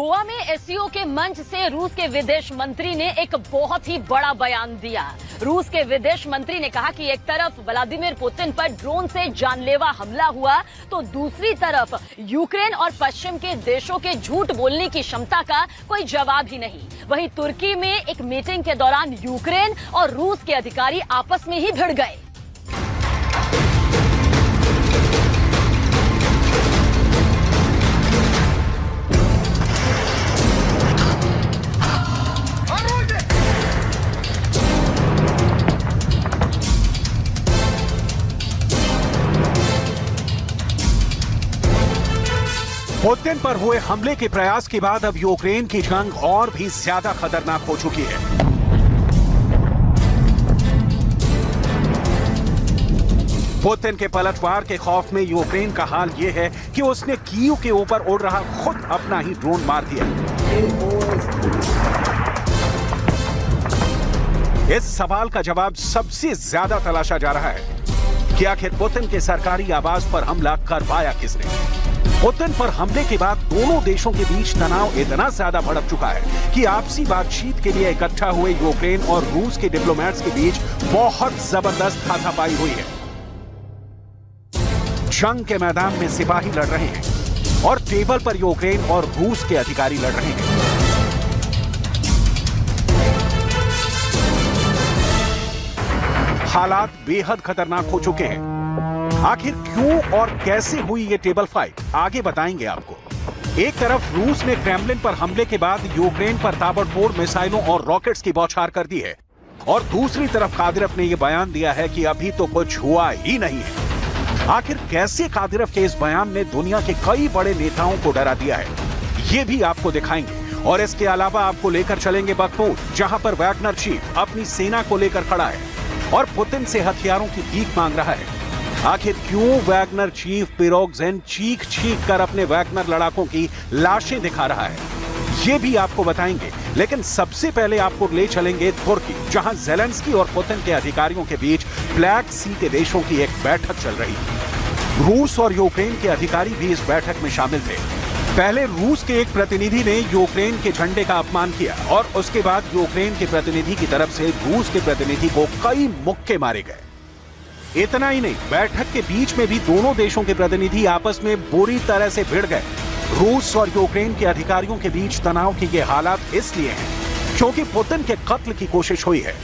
गोवा में एससीओ के मंच से रूस के विदेश मंत्री ने एक बहुत ही बड़ा बयान दिया। रूस के विदेश मंत्री ने कहा कि एक तरफ व्लादिमीर पुतिन पर ड्रोन से जानलेवा हमला हुआ तो दूसरी तरफ यूक्रेन और पश्चिम के देशों के झूठ बोलने की क्षमता का कोई जवाब ही नहीं। वहीं तुर्की में एक मीटिंग के दौरान यूक्रेन और रूस के अधिकारी आपस में ही भिड़ गए। पुतिन पर हुए हमले के प्रयास के बाद अब यूक्रेन की जंग और भी ज्यादा खतरनाक हो चुकी है। पुतिन के पलटवार के खौफ में यूक्रेन का हाल यह है कि उसने कीव के ऊपर उड़ रहा खुद अपना ही ड्रोन मार दिया। इस सवाल का जवाब सबसे ज्यादा तलाशा जा रहा है कि आखिर पुतिन के सरकारी आवास पर हमला करवाया किसने। पुतिन पर हमले के बाद दोनों देशों के बीच तनाव इतना ज्यादा भड़क चुका है कि आपसी बातचीत के लिए इकट्ठा हुए यूक्रेन और रूस के डिप्लोमेट्स के बीच बहुत जबरदस्त हाथापाई हुई है। जंग के मैदान में सिपाही लड़ रहे हैं और टेबल पर यूक्रेन और रूस के अधिकारी लड़ रहे हैं। हालात बेहद खतरनाक हो चुके हैं। आखिर क्यों और कैसे हुई ये टेबल फाइट, आगे बताएंगे आपको। एक तरफ रूस ने क्रेमलिन पर हमले के बाद यूक्रेन पर ताबड़तोड़ मिसाइलों और रॉकेट्स की बौछार कर दी है और दूसरी तरफ कादिरव ने यह बयान दिया है कि अभी तो कुछ हुआ ही नहीं है। आखिर कैसे कादिरव के इस बयान ने दुनिया के कई बड़े नेताओं को डरा दिया है, ये भी आपको दिखाएंगे। और इसके अलावा आपको लेकर चलेंगे बखमूत, जहां पर वैगनर चीफ अपनी सेना को लेकर खड़ा है और पुतिन से हथियारों की भीख मांग रहा है। आखिर क्यों वैगनर चीफ पिरोगजिन चीख चीख कर अपने वैगनर लड़ाकों की लाशें दिखा रहा है, ये भी आपको बताएंगे। लेकिन सबसे पहले आपको ले चलेंगे तुर्की, जहां ज़ेलेंस्की और पुतिन के अधिकारियों के बीच ब्लैक सी के देशों की एक बैठक चल रही है। रूस और यूक्रेन के अधिकारी भी इस बैठक में शामिल थे। पहले रूस के एक प्रतिनिधि ने यूक्रेन के झंडे का अपमान किया और उसके बाद यूक्रेन के प्रतिनिधि की तरफ से रूस के प्रतिनिधि को कई मुक्के मारे गए। इतना ही नहीं, बैठक के बीच में भी दोनों देशों के प्रतिनिधि आपस में बुरी तरह से भिड़ गए। रूस और यूक्रेन के अधिकारियों के बीच तनाव के ये हालात इसलिए हैं क्योंकि पुतिन के कत्ल की कोशिश हुई है।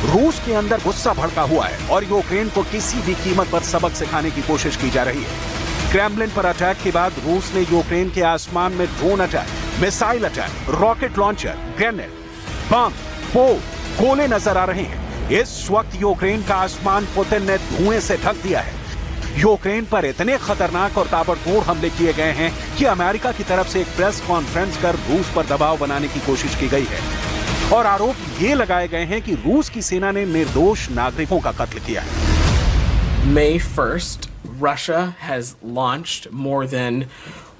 रूस के अंदर गुस्सा भड़का हुआ है और यूक्रेन को किसी भी कीमत पर सबक सिखाने की कोशिश की जा रही है। क्रेमलिन पर अटैक के बाद रूस ने यूक्रेन के आसमान में drone attack, missile attack, rocket launcher, grenade, bomb, गोले नजर आ रहे हैं। इस वक्त यूक्रेन का आसमान पुतिन ने धुएं से ढक दिया है। यूक्रेन पर इतने खतरनाक और ताबड़तोड़ हमले किए गए हैं कि अमेरिका की तरफ से एक प्रेस कॉन्फ्रेंस कर रूस पर दबाव बनाने की कोशिश की गई है और आरोप ये लगाए गए हैं कि रूस की सेना ने निर्दोष नागरिकों का कत्ल किया है। May 1st, Russia has launched more than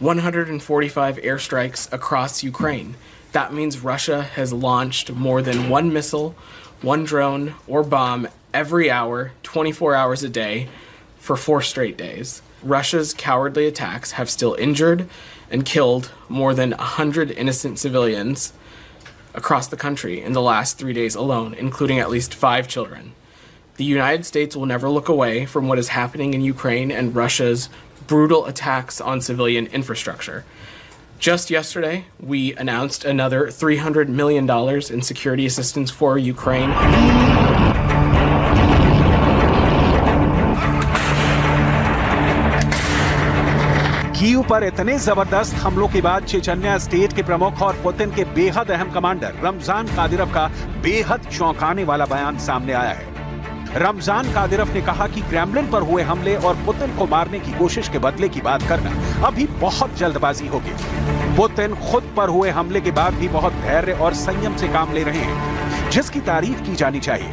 145 airstrikes across Ukraine. That means Russia has launched more than one missile, one drone or bomb every hour, 24 hours a day, for 4 straight days. Russia's cowardly attacks have still injured and killed more than 100 innocent civilians across the country in the last 3 days alone, including at least 5 children. The United States will never look away from what is happening in Ukraine and Russia's brutal attacks on civilian infrastructure. Just yesterday, we announced another $300 million in security assistance for Ukraine. Kyiv पर इतने जबरदस्त हमलों के बाद Chechnya state के प्रमुख और Putin के बेहद अहम कमांडर रमजान कादिरव का बेहद चौंकाने वाला बयान सामने आया है। रमजान कादिरव ने कहा कि क्रेमलिन पर हुए हमले और पुतिन को मारने की कोशिश के बदले की बात करना अभी बहुत जल्दबाजी होगी। पुतिन खुद पर हुए हमले के बाद भी बहुत धैर्य और संयम से काम ले रहे हैं, जिसकी तारीफ की जानी चाहिए।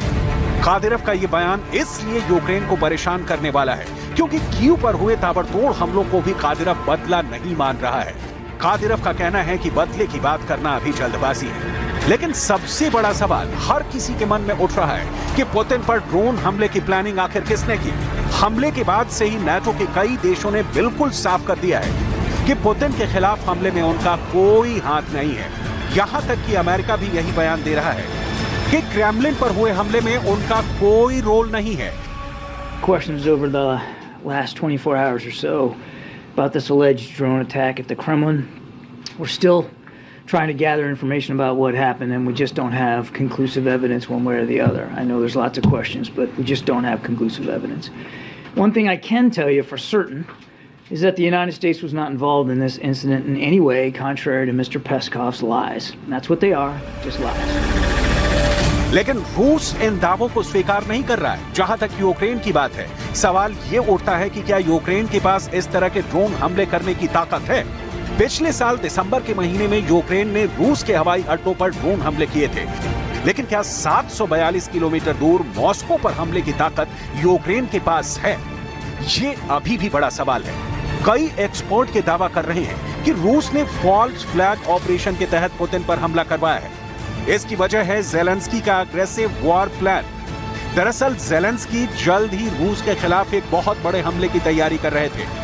कादिरव का ये बयान इसलिए यूक्रेन को परेशान करने वाला है क्योंकि कीव पर हुए ताबड़तोड़ हमलों को भी कादिरव बदला नहीं मान रहा है। कादिरव का कहना है कि बदले की बात करना अभी जल्दबाजी है। लेकिन सबसे बड़ा सवाल हर किसी के मन में उठ रहा है कि पुतिन पर ड्रोन हमले की प्लानिंग आखिर किसने की। हमले के बाद से ही नाटो के कई देशों ने बिल्कुल साफ कर दिया है कि पुतिन के खिलाफ हमले में उनका कोई हाथ नहीं है। यहां तक कि अमेरिका भी यही बयान दे रहा है कि क्रेमलिन पर हुए हमले में उनका कोई रोल नहीं है। Questions over the last 24 hours or so about this alleged drone attack at the Kremlin. We're still trying to gather information about what happened, and we just don't have conclusive evidence one way or the other. I know there's lots of questions, but we just don't have conclusive evidence. One thing I can tell you for certain is that the United States was not involved in this incident in any way, contrary to Mr. Peskov's lies. And that's what they are, just lies. लेकिन रूस इन दावों को स्वीकार नहीं कर रहा है। जहां तक यूक्रेन की बात है, सवाल ये उठता है कि क्या यूक्रेन के पास इस तरह के ड्रोन हमले करने की ताकत है? पिछले साल दिसंबर के महीने में यूक्रेन ने रूस के हवाई अड्डों पर ड्रोन हमले किए थे, लेकिन क्या 742 किलोमीटर दूर मॉस्को पर हमले की ताकत यूक्रेन के पास है? ये अभी भी बड़ा सवाल है। कई एक्सपर्ट के दावा कर रहे हैं कि रूस ने फॉल्स फ्लैग ऑपरेशन के तहत पुतिन पर हमला करवाया है। इसकी वजह है ज़ेलेंस्की का अग्रेसिव वॉर प्लान। दरअसल ज़ेलेंस्की जल्द ही रूस के खिलाफ एक बहुत बड़े हमले की तैयारी कर रहे थे।